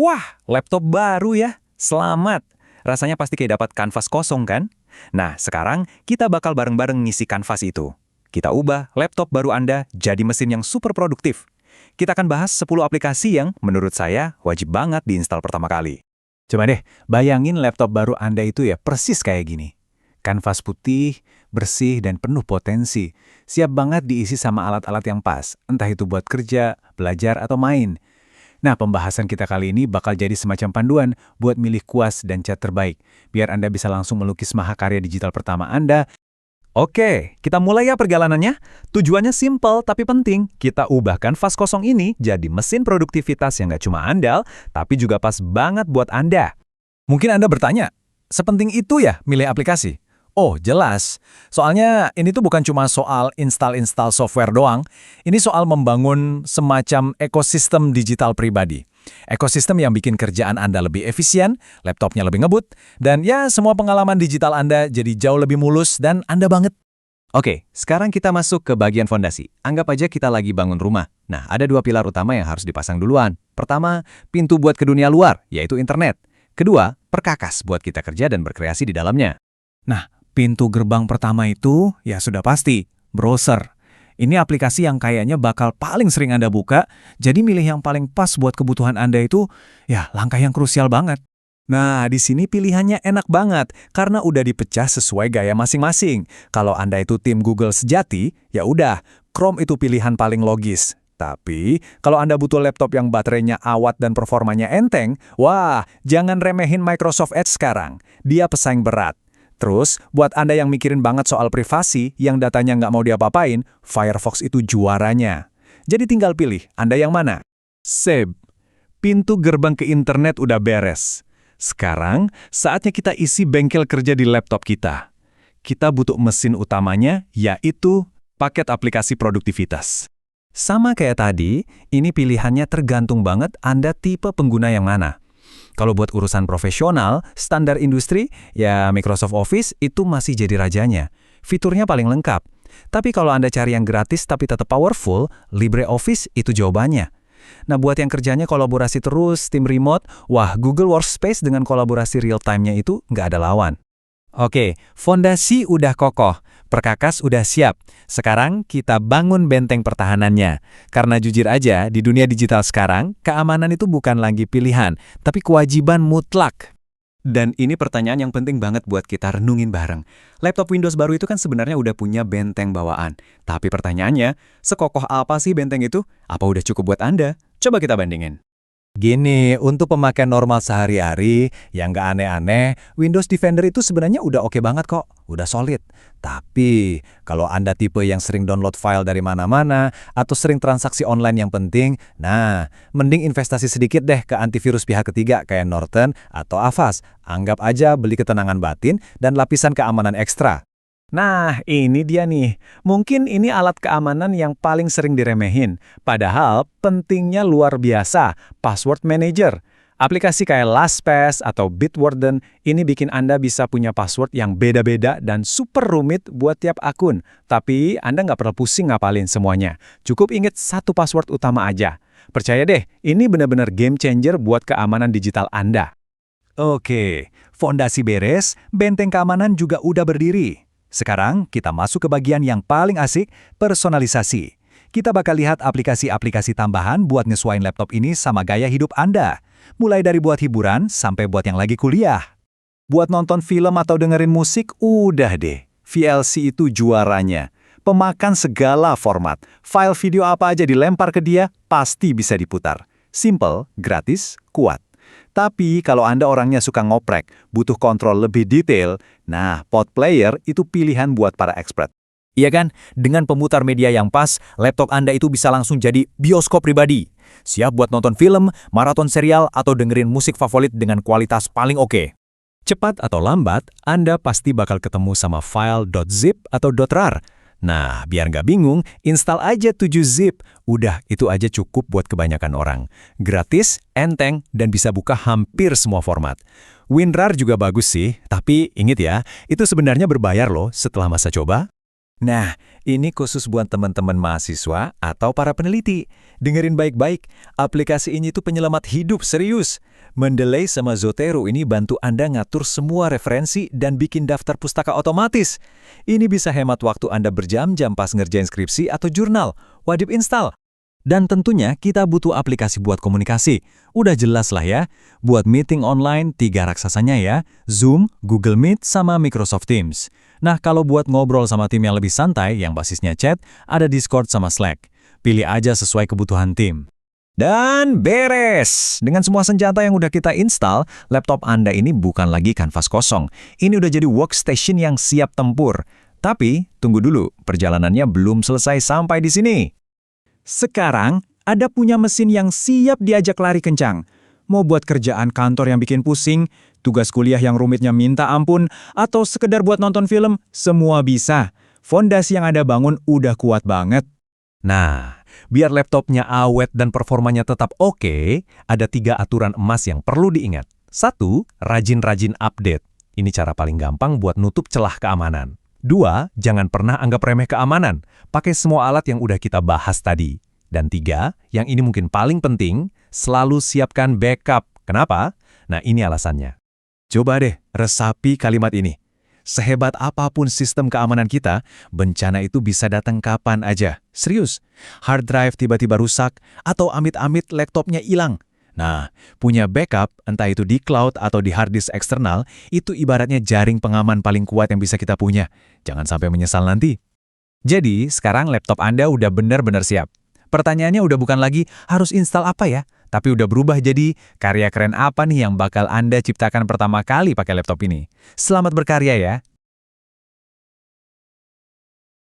Wah, laptop baru ya. Selamat. Rasanya pasti kayak dapat kanvas kosong kan? Nah, sekarang kita bakal bareng-bareng ngisi kanvas itu. Kita ubah laptop baru Anda jadi mesin yang super produktif. Kita akan bahas 10 aplikasi yang menurut saya wajib banget diinstal pertama kali. Coba deh, bayangin laptop baru Anda itu ya persis kayak gini. Kanvas putih, bersih, dan penuh potensi. Siap banget diisi sama alat-alat yang pas, entah itu buat kerja, belajar, atau main. Nah, pembahasan kita kali ini bakal jadi semacam panduan buat milih kuas dan cat terbaik, biar Anda bisa langsung melukis mahakarya digital pertama Anda. Oke, kita mulai ya perjalanannya. Tujuannya simpel tapi penting. Kita ubah kanvas kosong ini jadi mesin produktivitas yang nggak cuma andal, tapi juga pas banget buat Anda. Mungkin Anda bertanya, sepenting itu ya milih aplikasi? Oh, jelas. Soalnya ini tuh bukan cuma soal install-install software doang. Ini soal membangun semacam ekosistem digital pribadi. Ekosistem yang bikin kerjaan Anda lebih efisien, laptopnya lebih ngebut, dan ya semua pengalaman digital Anda jadi jauh lebih mulus dan Anda banget. Oke, sekarang kita masuk ke bagian fondasi. Anggap aja kita lagi bangun rumah. Nah, ada 2 pilar utama yang harus dipasang duluan. Pertama, pintu buat ke dunia luar, yaitu internet. Kedua, perkakas buat kita kerja dan berkreasi di dalamnya. Nah, pintu gerbang pertama itu ya sudah pasti, browser. Ini aplikasi yang kayaknya bakal paling sering Anda buka, jadi milih yang paling pas buat kebutuhan Anda itu ya langkah yang krusial banget. Nah, di sini pilihannya enak banget karena udah dipecah sesuai gaya masing-masing. Kalau Anda itu tim Google sejati, ya udah, Chrome itu pilihan paling logis. Tapi, kalau Anda butuh laptop yang baterainya awet dan performanya enteng, wah, jangan remehin Microsoft Edge sekarang. Dia pesaing berat. Terus, buat Anda yang mikirin banget soal privasi, yang datanya nggak mau diapa-apain, Firefox itu juaranya. Jadi tinggal pilih, Anda yang mana? Sip. Pintu gerbang ke internet udah beres. Sekarang, saatnya kita isi bengkel kerja di laptop kita. Kita butuh mesin utamanya, yaitu paket aplikasi produktivitas. Sama kayak tadi, ini pilihannya tergantung banget Anda tipe pengguna yang mana. Kalau buat urusan profesional, standar industri, ya Microsoft Office itu masih jadi rajanya. Fiturnya paling lengkap. Tapi kalau Anda cari yang gratis tapi tetap powerful, LibreOffice itu jawabannya. Nah, buat yang kerjanya kolaborasi terus, tim remote, wah Google Workspace dengan kolaborasi real-time-nya itu nggak ada lawan. Oke, fondasi udah kokoh, perkakas udah siap. Sekarang kita bangun benteng pertahanannya. Karena jujur aja, di dunia digital sekarang, keamanan itu bukan lagi pilihan, tapi kewajiban mutlak. Dan ini pertanyaan yang penting banget buat kita renungin bareng. Laptop Windows baru itu kan sebenarnya udah punya benteng bawaan. Tapi pertanyaannya, sekokoh apa sih benteng itu? Apa udah cukup buat Anda? Coba kita bandingin. Gini, untuk pemakaian normal sehari-hari, yang nggak aneh-aneh, Windows Defender itu sebenarnya udah oke banget kok, udah solid. Tapi, kalau Anda tipe yang sering download file dari mana-mana, atau sering transaksi online yang penting, nah, mending investasi sedikit deh ke antivirus pihak ketiga kayak Norton atau Avast. Anggap aja beli ketenangan batin dan lapisan keamanan ekstra. Nah, ini dia nih. Mungkin ini alat keamanan yang paling sering diremehin. Padahal pentingnya luar biasa, password manager. Aplikasi kayak LastPass atau Bitwarden ini bikin Anda bisa punya password yang beda-beda dan super rumit buat tiap akun. Tapi Anda nggak perlu pusing ngapalin semuanya. Cukup ingat satu password utama aja. Percaya deh, ini benar-benar game changer buat keamanan digital Anda. Oke, fondasi beres, benteng keamanan juga udah berdiri. Sekarang, kita masuk ke bagian yang paling asik, personalisasi. Kita bakal lihat aplikasi-aplikasi tambahan buat nyesuaiin laptop ini sama gaya hidup Anda. Mulai dari buat hiburan sampai buat yang lagi kuliah. Buat nonton film atau dengerin musik, udah deh. VLC itu juaranya. Pemakan segala format. File video apa aja dilempar ke dia, pasti bisa diputar. Simple, gratis, kuat. Tapi kalau Anda orangnya suka ngoprek, butuh kontrol lebih detail, nah Pod Player itu pilihan buat para expert. Iya kan? Dengan pemutar media yang pas, laptop Anda itu bisa langsung jadi bioskop pribadi. Siap buat nonton film, maraton serial, atau dengerin musik favorit dengan kualitas paling oke. Cepat atau lambat, Anda pasti bakal ketemu sama file .zip atau .rar. Nah, biar nggak bingung, install aja 7-zip. Udah, itu aja cukup buat kebanyakan orang. Gratis, enteng, dan bisa buka hampir semua format. WinRAR juga bagus sih, tapi ingat ya, itu sebenarnya berbayar loh setelah masa coba. Nah, ini khusus buat teman-teman mahasiswa atau para peneliti. Dengerin baik-baik, aplikasi ini tuh penyelamat hidup serius. Mendeley sama Zotero ini bantu Anda ngatur semua referensi dan bikin daftar pustaka otomatis. Ini bisa hemat waktu Anda berjam-jam pas ngerjain skripsi atau jurnal. Wajib install. Dan tentunya kita butuh aplikasi buat komunikasi. Udah jelas lah ya. Buat meeting online, 3 raksasanya ya. Zoom, Google Meet, sama Microsoft Teams. Nah, kalau buat ngobrol sama tim yang lebih santai, yang basisnya chat, ada Discord sama Slack. Pilih aja sesuai kebutuhan tim. Dan beres! Dengan semua senjata yang udah kita install, laptop Anda ini bukan lagi kanvas kosong. Ini udah jadi workstation yang siap tempur. Tapi, tunggu dulu, perjalanannya belum selesai sampai di sini. Sekarang, Anda punya mesin yang siap diajak lari kencang. Mau buat kerjaan kantor yang bikin pusing, tugas kuliah yang rumitnya minta ampun, atau sekedar buat nonton film, semua bisa. Fondasi yang Anda bangun udah kuat banget. Nah, biar laptopnya awet dan performanya tetap oke, ada 3 aturan emas yang perlu diingat. 1, rajin-rajin update. Ini cara paling gampang buat nutup celah keamanan. 2, jangan pernah anggap remeh keamanan. Pakai semua alat yang udah kita bahas tadi. Dan 3, yang ini mungkin paling penting, selalu siapkan backup. Kenapa? Nah, ini alasannya. Coba deh, resapi kalimat ini. Sehebat apapun sistem keamanan kita, bencana itu bisa datang kapan aja. Serius, hard drive tiba-tiba rusak, atau amit-amit laptopnya hilang. Nah, punya backup, entah itu di cloud atau di hard disk eksternal, itu ibaratnya jaring pengaman paling kuat yang bisa kita punya. Jangan sampai menyesal nanti. Jadi, sekarang laptop Anda udah benar-benar siap. Pertanyaannya udah bukan lagi harus install apa ya, tapi udah berubah jadi karya keren apa nih yang bakal Anda ciptakan pertama kali pakai laptop ini. Selamat berkarya ya!